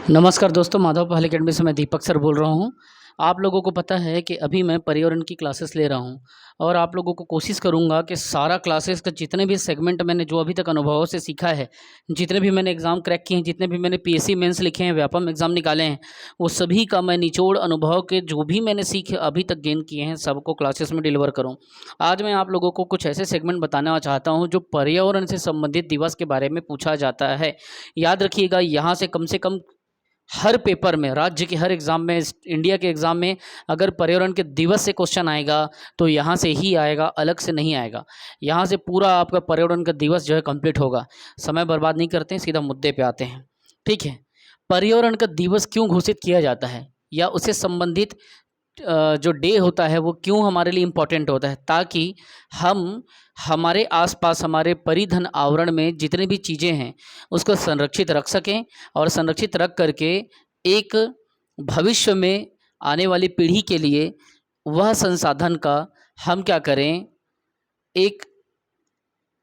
नमस्कार दोस्तों, माधव पहल अकेडमी से मैं दीपक सर बोल रहा हूँ। आप लोगों को पता है कि अभी मैं पर्यावरण की क्लासेस ले रहा हूँ और आप लोगों को कोशिश करूँगा कि सारा क्लासेस का जितने भी सेगमेंट मैंने जो अभी तक अनुभवों से सीखा है, जितने भी मैंने एग्ज़ाम क्रैक किए हैं, जितने भी मैंने पीएससी मेंस लिखे हैं, व्यापम एग्ज़ाम निकाले हैं, वो सभी का मैं निचोड़ अनुभव के जो भी मैंने सीखे अभी तक गेन किए हैं, सबको क्लासेस में डिलीवर करूँ। आज मैं आप लोगों को कुछ ऐसे सेगमेंट बताना चाहता हूँ जो पर्यावरण से संबंधित दिवस के बारे में पूछा जाता है। याद रखिएगा, यहाँ से कम हर पेपर में, राज्य के हर एग्ज़ाम में, इंडिया के एग्ज़ाम में अगर पर्यावरण के दिवस से क्वेश्चन आएगा तो यहाँ से ही आएगा, अलग से नहीं आएगा। यहाँ से पूरा आपका पर्यावरण का दिवस जो है कंप्लीट होगा। समय बर्बाद नहीं करते हैं, सीधा मुद्दे पे आते हैं। ठीक है, पर्यावरण का दिवस क्यों घोषित किया जाता है या उससे संबंधित जो डे होता है वो क्यों हमारे लिए इम्पोर्टेंट होता है, ताकि हम हमारे आसपास, हमारे परिधन आवरण में जितनी भी चीज़ें हैं उसको संरक्षित रख सकें और संरक्षित रख करके एक भविष्य में आने वाली पीढ़ी के लिए वह संसाधन का हम क्या करें, एक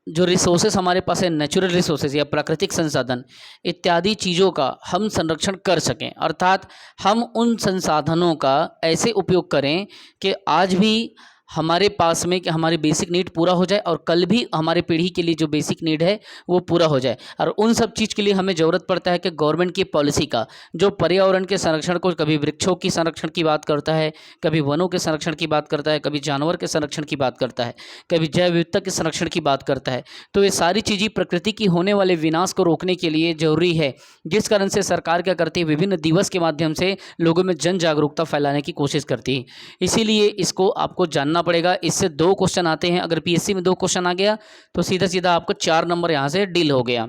जो रिसोर्सेस हमारे पास है, नेचुरल रिसोर्सेज या प्राकृतिक संसाधन इत्यादि चीज़ों का हम संरक्षण कर सकें। अर्थात हम उन संसाधनों का ऐसे उपयोग करें कि आज भी हमारे पास में कि हमारी बेसिक नीड पूरा हो जाए और कल भी हमारे पीढ़ी के लिए जो बेसिक नीड है वो पूरा हो जाए। और उन सब चीज़ के लिए हमें ज़रूरत पड़ता है कि गवर्नमेंट की पॉलिसी का, जो पर्यावरण के संरक्षण को, कभी वृक्षों की संरक्षण की बात करता है, कभी वनों के संरक्षण की बात करता है, कभी जानवर के संरक्षण की बात करता है, कभी जैव विविधता के संरक्षण की बात करता है। तो ये सारी चीज़ें प्रकृति की होने वाले विनाश को रोकने के लिए ज़रूरी है, जिस कारण से सरकार क्या करती है, विभिन्न दिवस के माध्यम से लोगों में जन जागरूकता फैलाने की कोशिश करती है। इसीलिए इसको आपको जानना पड़ेगा। इससे 2 क्वेश्चन आते हैं। अगर पीएससी में 2 क्वेश्चन आ गया तो सीधा सीधा आपको 4 नंबर यहाँ से डील हो गया।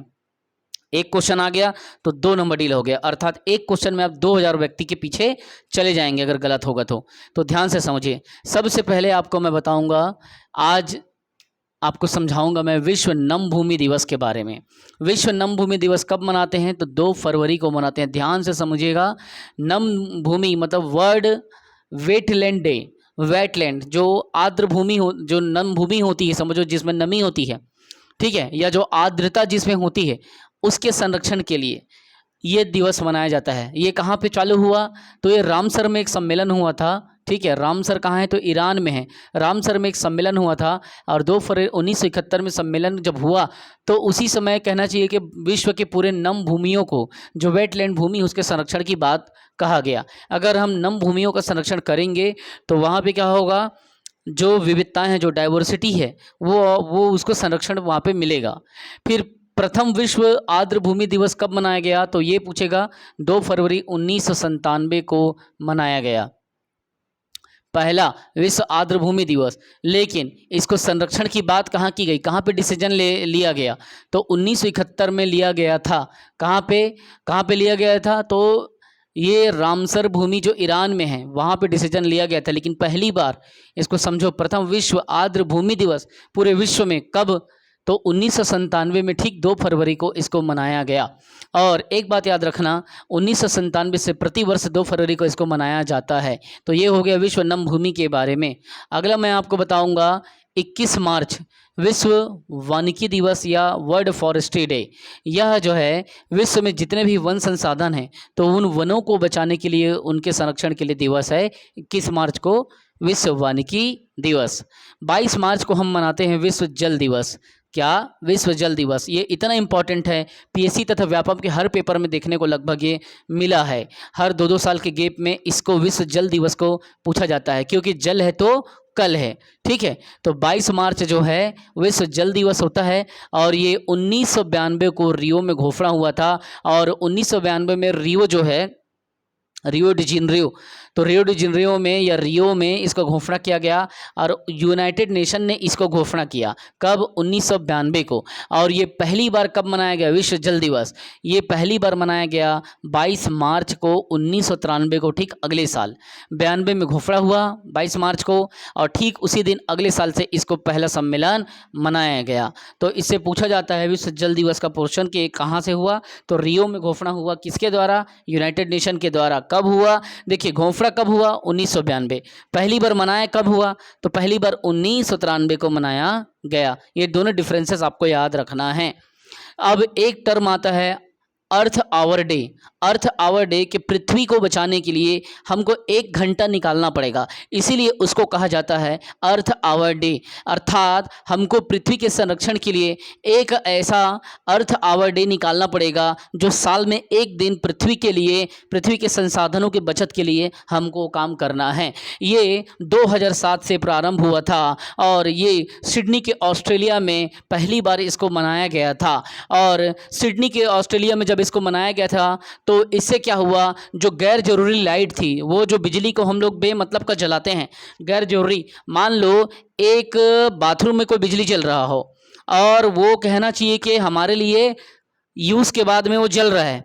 एक क्वेश्चन आ गया तो 2 नंबर डील हो गया। अर्थात एक क्वेश्चन में आप 2000 व्यक्ति के पीछे चले जाएंगे अगर गलत होगा तो ध्यान से समझिए। सबसे पहले आपको मैं बताऊंगा, आज आपको समझाऊंगा मैं विश्व नम भूमि दिवस के बारे में। विश्व नम भूमि दिवस कब मनाते हैं? तो 2 फरवरी को मनाते हैं। ध्यान से समझिएगा। नम भूमि मतलब वर्ल्ड वेटलैंड डे। वेटलैंड जो आर्द्र भूमि हो, जो नम भूमि होती है, समझो जिसमें नमी होती है, ठीक है, या जो आर्द्रता जिसमें होती है, उसके संरक्षण के लिए ये दिवस मनाया जाता है। ये कहाँ पे चालू हुआ? तो ये रामसर में एक सम्मेलन हुआ था। ठीक है, रामसर कहाँ है? तो ईरान में है। रामसर में एक सम्मेलन हुआ था और 2 फरवरी 1971 में सम्मेलन जब हुआ तो उसी समय कहना चाहिए कि विश्व के पूरे नम भूमियों को, जो वेटलैंड भूमि, उसके संरक्षण की बात कहा गया। अगर हम नम भूमियों का संरक्षण करेंगे तो वहाँ पे क्या होगा, जो विविधताएं हैं, जो डाइवर्सिटी है, वो उसको संरक्षण वहाँ पे मिलेगा। फिर प्रथम विश्व आर्द्र भूमि दिवस कब मनाया गया? तो ये पूछेगा, 2 फरवरी 1997 को मनाया गया पहला विश्व आर्द्र भूमि दिवस। लेकिन इसको संरक्षण की बात कहाँ की गई, कहाँ पे डिसीजन लिया गया? तो 1971 में लिया गया था। कहाँ पे लिया गया था? तो ये रामसर भूमि जो ईरान में है वहाँ पे डिसीजन लिया गया था। लेकिन पहली बार, इसको समझो, प्रथम विश्व आर्द्र भूमि दिवस पूरे विश्व में कब? तो 1997 में, ठीक 2 फरवरी को इसको मनाया गया। और एक बात याद रखना, 1997 से प्रतिवर्ष 2 फरवरी को इसको मनाया जाता है। तो ये हो गया विश्व नम भूमि के बारे में। अगला मैं आपको बताऊंगा 21 मार्च विश्व वानिकी दिवस या वर्ल्ड फॉरेस्ट्री डे। यह जो है विश्व में जितने भी वन संसाधन हैं तो उन वनों को बचाने के लिए, उनके संरक्षण के लिए दिवस है 21 मार्च को विश्व वानिकी दिवस। 22 मार्च को हम मनाते हैं विश्व जल दिवस। क्या? विश्व जल दिवस। ये इतना इम्पॉर्टेंट है, पीएससी तथा व्यापम के हर पेपर में देखने को लगभग ये मिला है। हर 2-2 साल के गैप में इसको विश्व जल दिवस को पूछा जाता है, क्योंकि जल है तो कल है। ठीक है, तो 22 मार्च जो है विश्व जल दिवस होता है और ये 1992 को रियो में घोषणा हुआ था। और 1992 में रियो जो है, रियो डी जेनेरियो, तो रियो डी जेनेरियो में या रियो में इसको घोषणा किया गया और यूनाइटेड नेशन ने इसको घोषणा किया। कब? 1992 को। और ये पहली बार कब मनाया गया विश्व जल दिवस? ये पहली बार मनाया गया 22 मार्च को 1993 को, ठीक अगले साल। 92 में घोषणा हुआ 22 मार्च को और ठीक उसी दिन अगले साल से इसको पहला सम्मेलन मनाया गया। तो इससे पूछा जाता है विश्व जल दिवस का पोर्शन के कहाँ से हुआ? तो रियो में घोषणा हुआ। किसके द्वारा? यूनाइटेड नेशन के द्वारा। कब हुआ? देखिए, घोषणा कब हुआ? 1992। पहली बार मनाया कब हुआ? तो पहली बार 1993 को मनाया गया। ये दोनों डिफरेंसेस आपको याद रखना है। अब एक टर्म आता है earth hour day. Earth hour day कि पृथ्वी को बचाने के लिए हमको 1 घंटा निकालना पड़ेगा, इसीलिए उसको कहा जाता है अर्थ आवर डे। अर्थात हमको पृथ्वी के संरक्षण के लिए एक ऐसा अर्थ आवर डे निकालना पड़ेगा जो साल में एक दिन पृथ्वी के लिए, पृथ्वी के संसाधनों की बचत के लिए हमको काम करना है। ये 2007 से प्रारंभ हुआ था और ये सिडनी के ऑस्ट्रेलिया में पहली बार इसको मनाया गया था। और सिडनी के ऑस्ट्रेलिया में जब इसको मनाया गया था तो इससे क्या हुआ, जो गैर जरूरी लाइट थी, वो जो बिजली को हम लोग बेमतलब का जलाते हैं, गैर जरूरी, मान लो एक बाथरूम में कोई बिजली जल रहा हो और वो कहना चाहिए कि हमारे लिए यूज़ के बाद में वो जल रहा है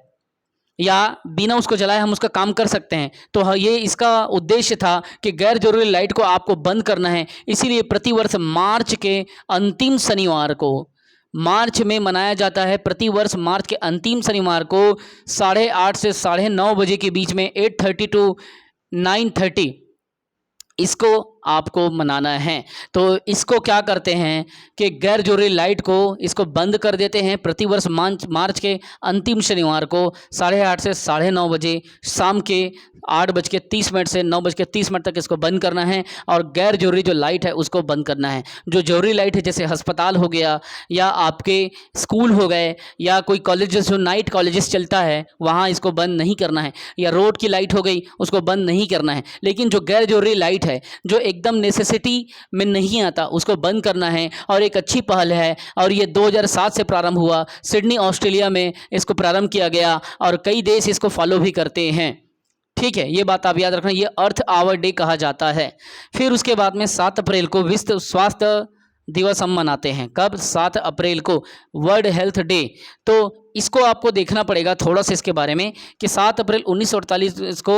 या बिना उसको जलाए हम उसका काम कर सकते हैं, तो ये इसका उद्देश्य था कि गैर जरूरी लाइट को आपको बंद करना है। इसीलिए प्रतिवर्ष मार्च के अंतिम शनिवार को, मार्च में मनाया जाता है, प्रतिवर्ष मार्च के अंतिम शनिवार को 8:30 से 9:30 बजे के बीच में 8:30 टू 9:30 इसको आपको मनाना है। तो इसको क्या करते हैं कि गैर जरूरी लाइट को इसको बंद कर देते हैं। प्रतिवर्ष मार्च के अंतिम शनिवार को 8:30 से 9:30 बजे, शाम के 8:30 से 9:30 तक इसको बंद करना है और गैर जरूरी जो लाइट है उसको बंद करना है। जो जरूरी लाइट है जैसे अस्पताल हो गया या आपके स्कूल हो गए या कोई कॉलेजेस, जो नाइट कॉलेजेस चलता है वहाँ इसको बंद नहीं करना है, या रोड की लाइट हो गई उसको बंद नहीं करना है। लेकिन जो गैर जरूरी लाइट है जो एकदम नेसेसिटी में नहीं आता उसको बंद करना है। और एक अच्छी पहल है और ये 2007 से प्रारंभ हुआ, सिडनी ऑस्ट्रेलिया में इसको प्रारंभ किया गया और कई देश इसको फॉलो भी करते हैं। ठीक है, ये बात आप याद रखना, ये अर्थ आवर डे कहा जाता है। फिर उसके बाद में 7 अप्रैल को विश्व स्वास्थ्य दिवस हम मनाते हैं। कब? 7 अप्रैल को, वर्ल्ड हेल्थ डे। तो इसको आपको देखना पड़ेगा थोड़ा सा इसके बारे में कि 7 अप्रैल 1948 को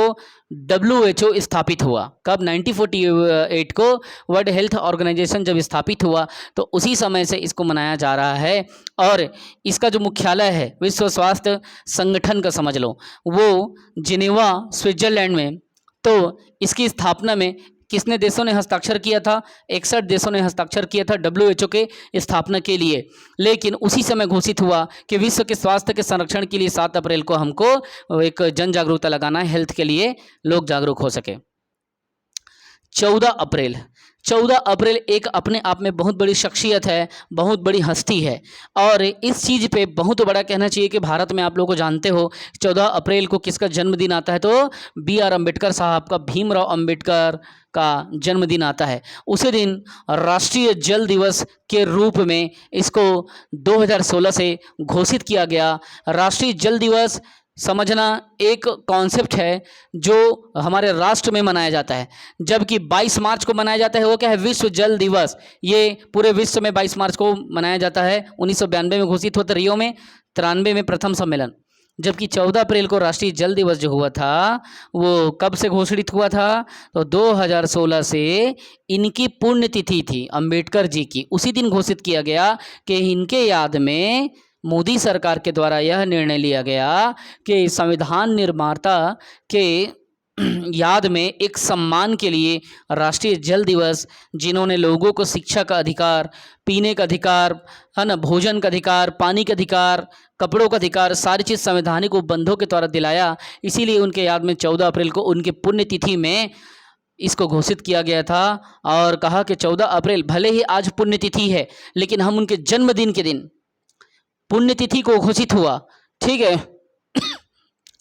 WHO स्थापित हुआ। कब? 1948 को वर्ल्ड हेल्थ ऑर्गेनाइजेशन जब स्थापित हुआ तो उसी समय से इसको मनाया जा रहा है। और इसका जो मुख्यालय है विश्व स्वास्थ्य संगठन का, समझ लो, वो जिनेवा स्विट्जरलैंड में। तो इसकी स्थापना में किसने देशों ने हस्ताक्षर किया था? 61 देशों ने हस्ताक्षर किया था WHO के स्थापना के लिए। लेकिन उसी समय घोषित हुआ कि विश्व के स्वास्थ्य के संरक्षण के लिए 7 अप्रैल को हमको एक जन जागरूकता लगाना है, हेल्थ के लिए लोग जागरूक हो सके। 14 अप्रैल एक अपने आप में बहुत बड़ी शख्सियत है, बहुत बड़ी हस्ती है। और इस चीज़ पे बहुत बड़ा कहना चाहिए कि भारत में आप लोग को जानते हो 14 अप्रैल को किसका जन्मदिन आता है? तो BR अम्बेडकर साहब का, भीमराव अम्बेडकर का जन्मदिन आता है। उसी दिन राष्ट्रीय जल दिवस के रूप में इसको 2016 से घोषित किया गया। राष्ट्रीय जल दिवस समझना एक कॉन्सेप्ट है जो हमारे राष्ट्र में मनाया जाता है, जबकि 22 मार्च को मनाया जाता है वो क्या है? विश्व जल दिवस। ये पूरे विश्व में 22 मार्च को मनाया जाता है। 1992 में घोषित हुआ था रियो में, 93 में प्रथम सम्मेलन। जबकि 14 अप्रैल को राष्ट्रीय जल दिवस जो हुआ था वो कब से घोषित हुआ था? तो 2016 से इनकी पुण्यतिथि थी अम्बेडकर जी की, उसी दिन घोषित किया गया कि इनके याद में मोदी सरकार के द्वारा यह निर्णय लिया गया कि संविधान निर्माता के याद में एक सम्मान के लिए राष्ट्रीय जल दिवस, जिन्होंने लोगों को शिक्षा का अधिकार, पीने का अधिकार, है ना, भोजन का अधिकार, पानी का अधिकार, कपड़ों का अधिकार, सारी चीज़ संवैधानिक उपबंधों के द्वारा दिलाया, इसीलिए उनके याद में 14 अप्रैल को उनकी पुण्यतिथि में इसको घोषित किया गया था। और कहा कि 14 अप्रैल भले ही आज पुण्यतिथि है लेकिन हम उनके जन्मदिन के दिन पुण्यतिथि को घोषित हुआ, ठीक है,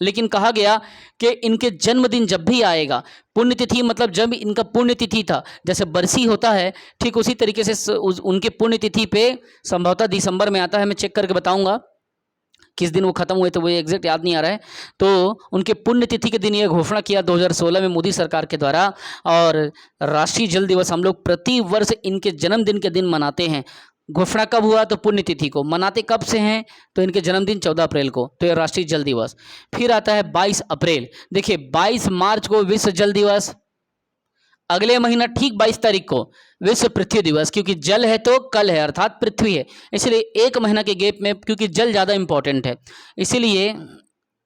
लेकिन कहा गया कि इनके जन्मदिन जब भी आएगा, पुण्यतिथि मतलब जब इनका पुण्यतिथि था, जैसे बरसी होता है ठीक उसी तरीके से उनके पुण्यतिथि पे संभवतः दिसंबर में आता है, मैं चेक करके बताऊंगा किस दिन वो खत्म हुए, तो वो एग्जैक्ट याद नहीं आ रहा है। तो उनके पुण्यतिथि के दिन ये घोषणा किया 2016 में मोदी सरकार के द्वारा। और राष्ट्रीय जल दिवस हम लोग प्रति वर्ष इनके जन्मदिन के दिन मनाते हैं। घोषणा कब हुआ? तो पुण्यतिथि को। मनाते कब से हैं? तो इनके जन्मदिन 14 अप्रैल को, तो ये राष्ट्रीय जल दिवस। फिर आता है 22 अप्रैल। देखिए 22 मार्च को विश्व जल दिवस, अगले महीना ठीक 22 तारीख को विश्व पृथ्वी दिवस, क्योंकि जल है तो कल है, अर्थात पृथ्वी है, इसलिए एक महीना के गैप में, क्योंकि जल ज़्यादा इंपॉर्टेंट है, इसीलिए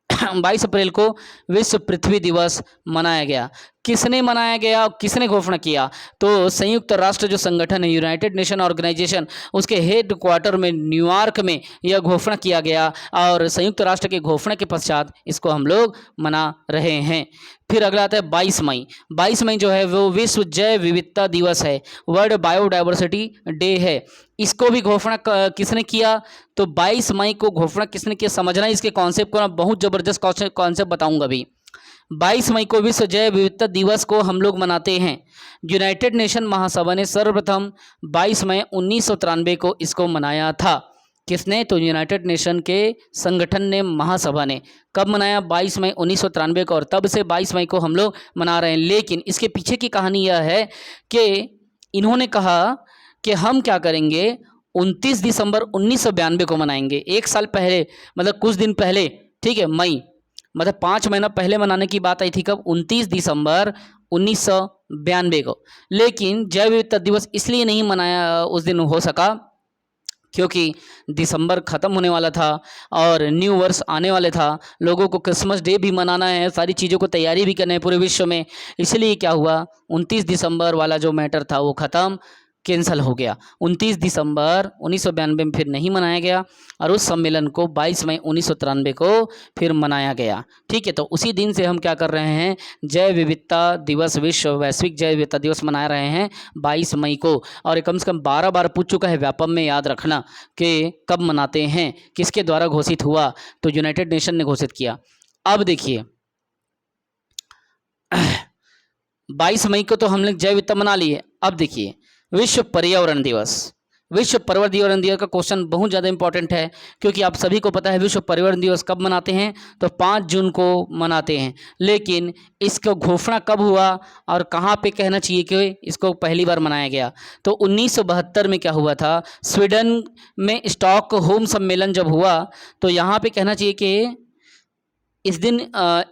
22 अप्रैल को विश्व पृथ्वी दिवस मनाया गया। किसने मनाया गया और किसने घोषणा किया? तो संयुक्त राष्ट्र जो संगठन है, यूनाइटेड नेशन ऑर्गेनाइजेशन, उसके हेड क्वार्टर में न्यूयॉर्क में यह घोषणा किया गया और संयुक्त राष्ट्र की घोषणा के पश्चात इसको हम लोग मना रहे हैं। फिर अगला आता है 22 मई। 22 मई जो है वो विश्व जैव विविधता दिवस है, वर्ल्ड बायोडाइवर्सिटी डे है। इसको भी घोषणा किसने किया? तो 22 मई को घोषणा किसने किया, समझना इसके कॉन्सेप्ट को, बहुत ज़बरदस्त कॉन्सेप्ट बताऊंगा अभी। 22 मई को विश्व जैव विविधता दिवस को हम लोग मनाते हैं। यूनाइटेड नेशन महासभा ने सर्वप्रथम 22 मई 1993 को इसको मनाया था। किसने? तो यूनाइटेड नेशन के संगठन ने, महासभा ने। कब मनाया? 22 मई 1993 को, और तब से 22 मई को हम लोग मना रहे हैं। लेकिन इसके पीछे की कहानी यह है कि इन्होंने कहा कि हम क्या करेंगे, 29 दिसंबर 1992 को मनाएंगे। एक साल पहले, मतलब कुछ दिन पहले, ठीक है, मई मतलब 5 महीना पहले मनाने की बात आई थी। कब? 29 दिसंबर 1992 को। लेकिन जैव विविधता दिवस इसलिए नहीं मनाया उस दिन हो सका क्योंकि दिसंबर ख़त्म होने वाला था और न्यू वर्ष आने वाले था। लोगों को क्रिसमस डे भी मनाना है, सारी चीज़ों को तैयारी भी करना है पूरे विश्व में। इसलिए क्या हुआ, 29 दिसंबर वाला जो मैटर था वो ख़त्म, कैंसिल हो गया। 29 दिसंबर 1992 में फिर नहीं मनाया गया और उस सम्मेलन को 22 मई 1993 को फिर मनाया गया। ठीक है, तो उसी दिन से हम क्या कर रहे हैं, जैव विविधता दिवस, विश्व वैश्विक जैव विविधता दिवस मना रहे हैं 22 मई को। और ये कम से कम 12 बार पूछ चुका है व्यापम में, याद रखना कि कब मनाते हैं, किसके द्वारा घोषित हुआ, तो यूनाइटेड नेशन ने घोषित किया। अब देखिए 22 मई को तो हमने जैव विविधता मना ली है। अब देखिए विश्व पर्यावरण दिवस। विश्व पर्यावरण दिवस का क्वेश्चन बहुत ज़्यादा इंपॉर्टेंट है क्योंकि आप सभी को पता है विश्व पर्यावरण दिवस कब मनाते हैं, तो 5 जून को मनाते हैं। लेकिन इसका घोषणा कब हुआ और कहाँ पे कहना चाहिए कि इसको पहली बार मनाया गया, तो 1972 में क्या हुआ था, स्वीडन में स्टॉकहोम सम्मेलन जब हुआ तो यहाँ पे कहना चाहिए कि इस दिन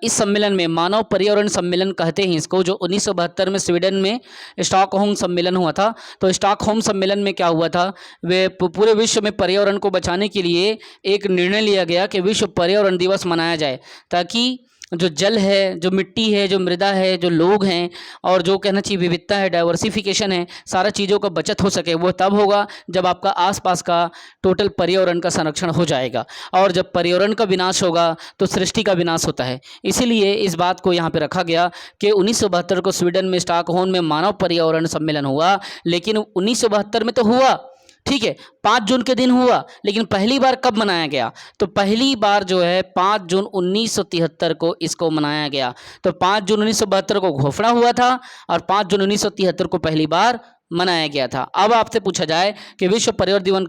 इस सम्मेलन में, मानव पर्यावरण सम्मेलन कहते हैं इसको, जो 1972 में स्वीडन में स्टॉकहोम सम्मेलन हुआ था। तो स्टॉकहोम सम्मेलन में क्या हुआ था, वे पूरे विश्व में पर्यावरण को बचाने के लिए एक निर्णय लिया गया कि विश्व पर्यावरण दिवस मनाया जाए, ताकि जो जल है, जो मिट्टी है, जो मृदा है, जो लोग हैं और जो कहना चाहिए विविधता है, डाइवर्सिफिकेशन है, सारा चीज़ों का बचत हो सके। वो तब होगा जब आपका आसपास का टोटल पर्यावरण का संरक्षण हो जाएगा, और जब पर्यावरण का विनाश होगा तो सृष्टि का विनाश होता है। इसीलिए इस बात को यहाँ पे रखा गया कि 1972 को स्वीडन में स्टॉकहोम में मानव पर्यावरण सम्मेलन हुआ। लेकिन 1972 में तो हुआ, ठीक है, 5 जून के दिन हुआ, लेकिन पहली बार कब मनाया गया, तो पहली बार जो है 5 जून 1973 को इसको मनाया गया। तो 5 जून 1972 को घोषणा हुआ था और 5 जून 1973 को पहली बार मनाया गया था। अब आपसे पूछा जाए कि विश्व पर्यावरण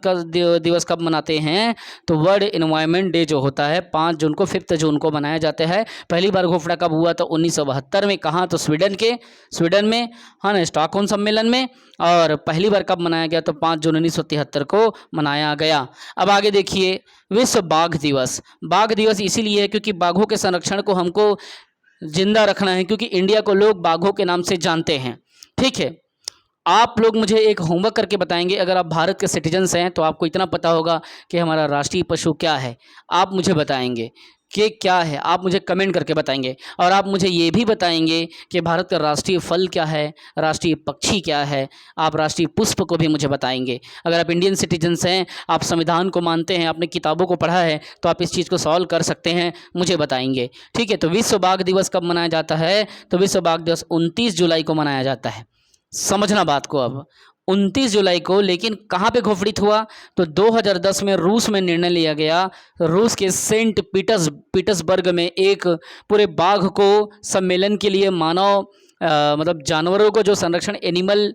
दिवस कब मनाते हैं, तो वर्ल्ड एनवायरनमेंट डे जो होता है 5 जून को, 5 जून को मनाया जाता है। पहली बार घोषणा कब हुआ, तो 1972 में। कहाँ? तो स्वीडन में, हाँ ना, स्टॉकहोम सम्मेलन में। और पहली बार कब मनाया गया, तो 5 जून 1973 को मनाया गया। अब आगे देखिए विश्व बाघ दिवस। बाघ दिवस इसीलिए है क्योंकि बाघों के संरक्षण को हमको जिंदा रखना है, क्योंकि इंडिया को लोग बाघों के नाम से जानते हैं। ठीक है, आप लोग मुझे एक होमवर्क करके बताएंगे, अगर आप भारत के सिटीजन्स हैं तो आपको इतना पता होगा कि हमारा राष्ट्रीय पशु क्या है। आप मुझे बताएंगे कि क्या है, आप मुझे कमेंट करके बताएंगे। और आप मुझे ये भी बताएंगे कि भारत का राष्ट्रीय फल क्या है, राष्ट्रीय पक्षी क्या है, आप राष्ट्रीय पुष्प को भी मुझे बताएंगे। अगर आप इंडियन सिटीजन्स हैं, आप संविधान को मानते हैं, आपने किताबों को पढ़ा है, तो आप इस चीज़ को सॉल्व कर सकते हैं, मुझे बताएंगे। ठीक है, तो विश्व बाघ दिवस कब मनाया जाता है, तो विश्व बाघ दिवस 29 जुलाई को मनाया जाता है। समझना बात को अब, 29 जुलाई को। लेकिन कहाँ पे घोषित हुआ, तो 2010 में रूस में निर्णय लिया गया। रूस के सेंट पीटर्सबर्ग में एक पूरे बाघ को सम्मेलन के लिए, मानव मतलब जानवरों को जो संरक्षण, एनिमल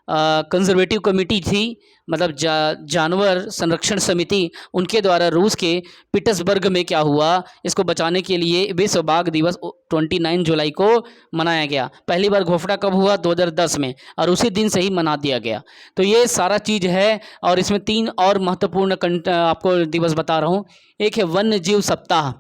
कंजर्वेटिव कमेटी थी, मतलब जानवर संरक्षण समिति, उनके द्वारा रूस के पीटर्सबर्ग में क्या हुआ, इसको बचाने के लिए विश्व बाघ दिवस 29 जुलाई को मनाया गया। पहली बार घोषणा कब हुआ, 2010 में, और उसी दिन से ही मना दिया गया। तो ये सारा चीज़ है। और इसमें 3 और महत्वपूर्ण आपको दिवस बता रहा हूँ। एक है वन्य जीव सप्ताह।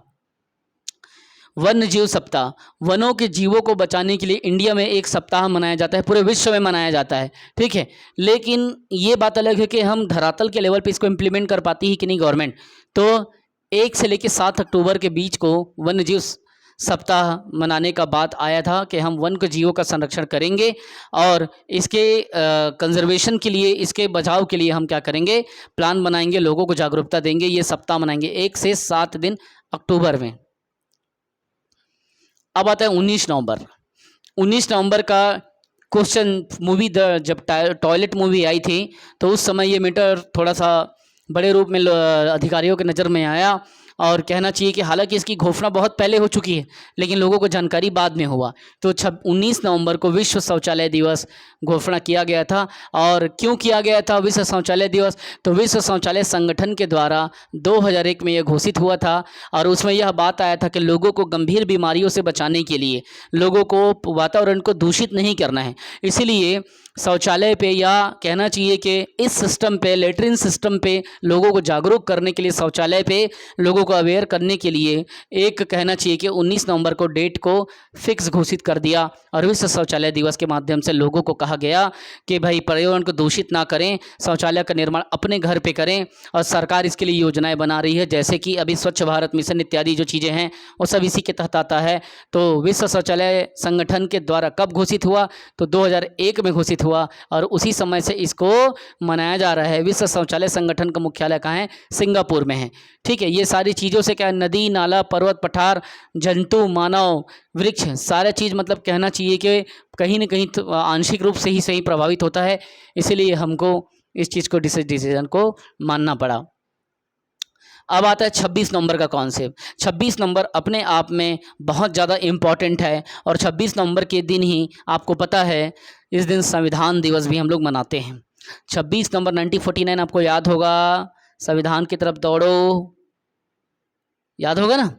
वन्य जीव सप्ताह, वनों के जीवों को बचाने के लिए इंडिया में एक सप्ताह मनाया जाता है, पूरे विश्व में मनाया जाता है। ठीक है, लेकिन ये बात अलग है कि हम धरातल के लेवल पे इसको इम्प्लीमेंट कर पाती है कि नहीं गवर्नमेंट। तो 1 से लेकर 7 अक्टूबर के बीच को वन्य जीव सप्ताह मनाने का बात आया था कि हम वन जीवों का संरक्षण करेंगे और इसके कंजर्वेशन के लिए, इसके बचाव के लिए हम क्या करेंगे, प्लान बनाएंगे, लोगों को जागरूकता देंगे, ये सप्ताह मनाएंगे 1 से 7 दिन अक्टूबर में। अब आता है 19 नवंबर। 19 नवंबर का क्वेश्चन मूवी जब टॉयलेट मूवी आई थी तो उस समय ये मैटर थोड़ा सा बड़े रूप में अधिकारियों के नज़र में आया और कहना चाहिए कि हालांकि इसकी घोषणा बहुत पहले हो चुकी है लेकिन लोगों को जानकारी बाद में हुआ। तो 19 नवंबर को विश्व शौचालय दिवस घोषणा किया गया था। और क्यों किया गया था विश्व शौचालय दिवस, तो विश्व शौचालय संगठन के द्वारा 2001 में यह घोषित हुआ था और उसमें यह बात आया था कि लोगों को गंभीर बीमारियों से बचाने के लिए लोगों को वातावरण को दूषित नहीं करना है, इसीलिए शौचालय पे या कहना चाहिए कि इस सिस्टम पे, लेटरिन सिस्टम पे लोगों को जागरूक करने के लिए, शौचालय पे लोगों को अवेयर करने के लिए एक कहना चाहिए कि 19 नवंबर को डेट को फिक्स घोषित कर दिया और विश्व शौचालय दिवस के माध्यम से लोगों को कहा गया कि भाई पर्यावरण को दूषित ना करें, शौचालय का निर्माण अपने घर पे करें। और सरकार इसके लिए योजनाएं बना रही है, जैसे कि अभी स्वच्छ भारत मिशन इत्यादि जो चीज़ें हैं वो सब इसी के तहत आता है। तो विश्व शौचालय संगठन के द्वारा कब घोषित हुआ, तो 2001 में घोषित हुआ और उसी समय से इसको मनाया जा रहा है। विश्व शौचालय संगठन का मुख्यालय कहाँ है, सिंगापुर में है। ठीक है, ये सारी चीज़ों से क्या, नदी नाला पर्वत पठार जंतु मानव वृक्ष सारे चीज़ मतलब कहना चाहिए कि कहीं ना कहीं तो आंशिक रूप से ही सही प्रभावित होता है, इसीलिए हमको इस चीज़ को डिसीजन को मानना पड़ा। अब आता है 26 नवंबर का कॉन्सेप्ट। 26 नवंबर अपने आप में बहुत ज़्यादा इम्पॉर्टेंट है और 26 नवंबर के दिन ही आपको पता है इस दिन संविधान दिवस भी हम लोग मनाते हैं। 26 नवंबर 1949 आपको याद होगा, संविधान की तरफ दौड़ो, याद होगा ना।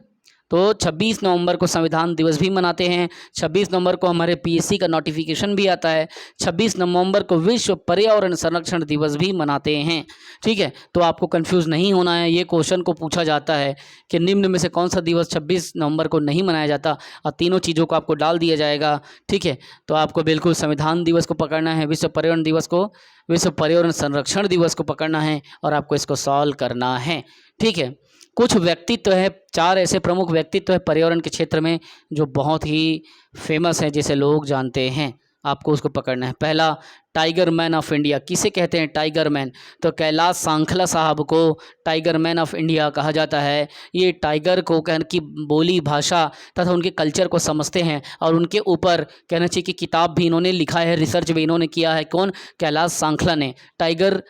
तो 26 नवंबर को संविधान दिवस भी मनाते हैं। 26 नवंबर को हमारे पीएससी का नोटिफिकेशन भी आता है। 26 नवंबर को विश्व पर्यावरण संरक्षण दिवस भी मनाते हैं। ठीक है, तो आपको कंफ्यूज नहीं होना है। ये क्वेश्चन को पूछा जाता है कि निम्न में से कौन सा दिवस 26 नवंबर को नहीं मनाया जाता, और तीनों चीज़ों को आपको डाल दिया जाएगा। ठीक है, तो आपको बिल्कुल संविधान दिवस को पकड़ना है, विश्व पर्यावरण दिवस को, विश्व पर्यावरण संरक्षण दिवस को पकड़ना है और आपको इसको सॉल्व करना है। ठीक है, कुछ व्यक्तित्व है, 4 ऐसे प्रमुख व्यक्तित्व है पर्यावरण के क्षेत्र में जो बहुत ही फेमस है, जिसे लोग जानते हैं, आपको उसको पकड़ना है। पहला, टाइगर मैन ऑफ इंडिया। किसे कहते हैं टाइगर मैन, तो कैलाश सांखला साहब को टाइगर मैन ऑफ इंडिया कहा जाता है। ये टाइगर को कहने की बोली भाषा तथा उनके कल्चर को समझते हैं और उनके ऊपर कहना चाहिए कि किताब भी इन्होंने लिखा है, रिसर्च भी इन्होंने किया है। कौन, कैलाश सांखला ने, टाइगर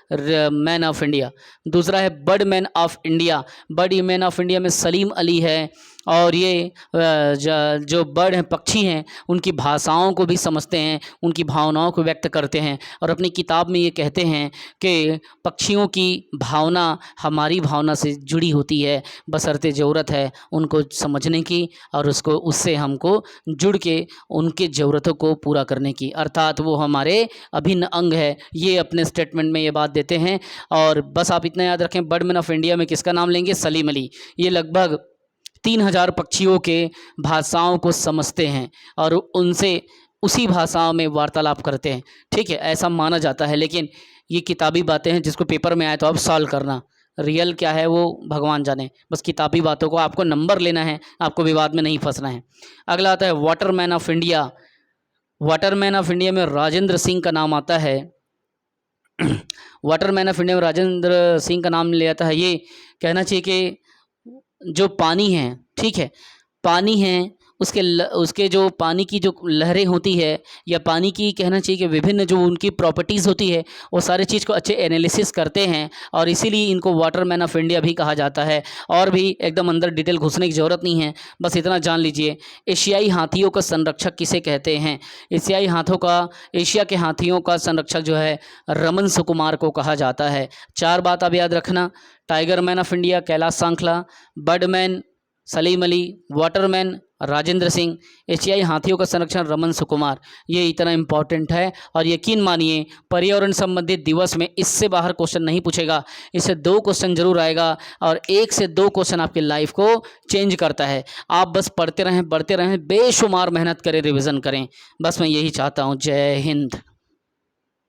मैन ऑफ इंडिया। दूसरा है bird man of India. Bird man of India में सलीम अली है और ये जो बर्ड हैं, पक्षी हैं, उनकी भाषाओं को भी समझते हैं, उनकी भावनाओं को व्यक्त करते हैं और अपनी किताब में ये कहते हैं कि पक्षियों की भावना हमारी भावना से जुड़ी होती है, बशर्ते ज़रूरत है उनको समझने की और उससे हमको जुड़ के उनकी ज़रूरतों को पूरा करने की, अर्थात वो हमारे अभिन्न अंग है। ये अपने स्टेटमेंट में ये बात देते हैं। और बस आप इतना याद रखें, बर्ड मैन ऑफ इंडिया में किसका नाम लेंगे, सलीम अली। ये लगभग 3000 पक्षियों के भाषाओं को समझते हैं और उनसे उसी भाषाओं में वार्तालाप करते हैं। ठीक है, ऐसा माना जाता है, लेकिन ये किताबी बातें हैं जिसको पेपर में आए तो आप सॉल्व करना, रियल क्या है वो भगवान जाने। बस किताबी बातों को आपको नंबर लेना है, आपको विवाद में नहीं फंसना है। अगला आता है Waterman of India. Waterman of India में राजेंद्र सिंह का नाम आता है। वाटरमैन ऑफ इंडिया में राजेंद्र सिंह का नाम ले आता है। ये कहना चाहिए कि जो पानी है, ठीक है, पानी है, उसके जो पानी की जो लहरें होती है या पानी की कहना चाहिए कि विभिन्न जो उनकी प्रॉपर्टीज़ होती है, वो सारे चीज़ को अच्छे एनालिसिस करते हैं और इसीलिए इनको वाटरमैन ऑफ इंडिया भी कहा जाता है। और भी एकदम अंदर डिटेल घुसने की ज़रूरत नहीं है, बस इतना जान लीजिए। एशियाई हाथियों का संरक्षक किसे कहते हैं, एशिया के हाथियों का संरक्षक जो है रमन सुकुमार को कहा जाता है। 4 बात आप याद रखना, tiger man of India Kailash Sankhla, Birdman Salim Ali, Waterman Rajendra Singh, एशियाई हाथियों का संरक्षण रमन सुकुमार। ये इतना इम्पॉर्टेंट है और यकीन मानिए पर्यावरण संबंधित दिवस में इससे बाहर क्वेश्चन नहीं पूछेगा, इससे 2 क्वेश्चन जरूर आएगा और 1 से 2 क्वेश्चन आपकी लाइफ को चेंज करता है। आप बस पढ़ते रहें, बेशुमार मेहनत करें, रिविज़न करें, बस मैं यही चाहता हूँ। जय हिंद।